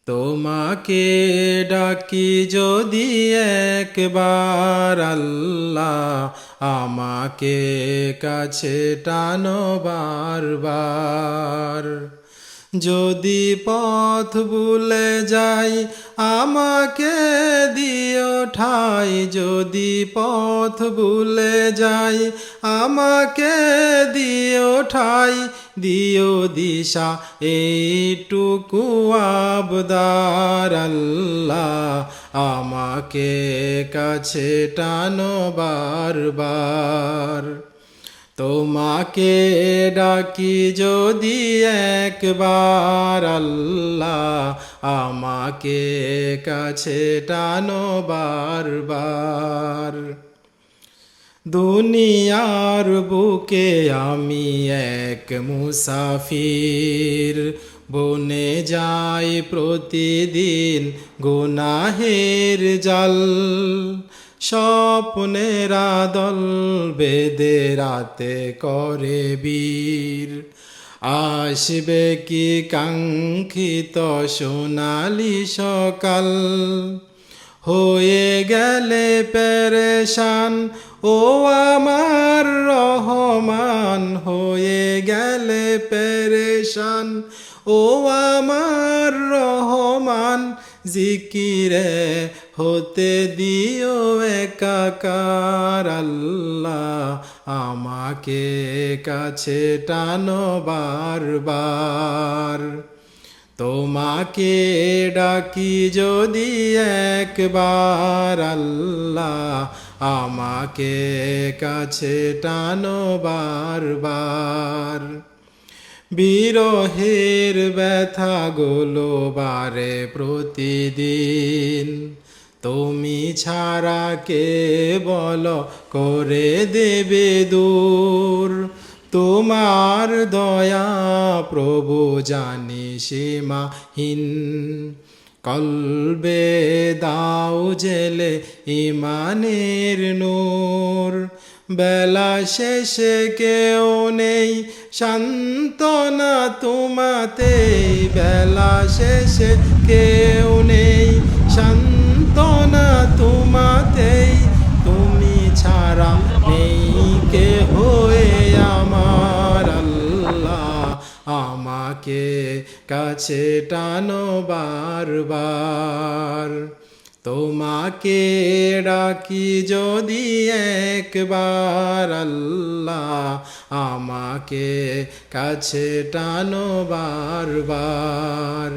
তোমাকে ডাকি যদি একবার আল্লাহ, আমাকে কাছে টানো বারবার। যদি পথ ভুলে যাই আমাকে দিও ঠাই, যদি পথ ভুলে যাই আমাকে দিও ঠাই, দিও দিশা এইটুকু আবদার আল্লাহ, আমাকে কাছে টানো বারবার। তোমাকে ডাকি যদি একবার আল্লাহ, আমাকে কাছে টানো বারবার। দুনিয়ার বুকে আমি এক মুসাফির, বনে যাই প্রতিদিন গুনাহের জাল। স্বপ্নের আদল বেদে রাতে করে বীর, আসবে কি কাঙ্ক্ষিত সোনালি সকাল। হয়ে গেলে পেরেশান ও আমার রহমান, হয়ে গেলে পেরেশান ও আমার রহমান। জিকিরে হতে দিও একাকার আল্লাহ, আমাকে কাছে টানো বারবার। তোমাকে ডাকি যদি একবার আল্লাহ, আমাকে কাছে টানো বারবার। বিরহের ব্যথা গুলো বারে প্রতিদিন, তুমি ছাড়া কে বলো করে দেবে দূর। তোমার দয়া প্রভু জানি সীমাহীন, কলবে দাও জেলে ইমানের নূর। বেলা শেষে কেউ নেই সান্ত্বনা তোমাতে, বেলা শেষে কেউ নেই সান্ত্বনা তোমাতেই। তুমি ছাড়া নেই কেহ আমার আল্লাহ, আমাকে কাছে টানো বারবার। তোমাকে ডাকি যদি একবার আল্লাহ, আমাকে কাছে টানো বারবার।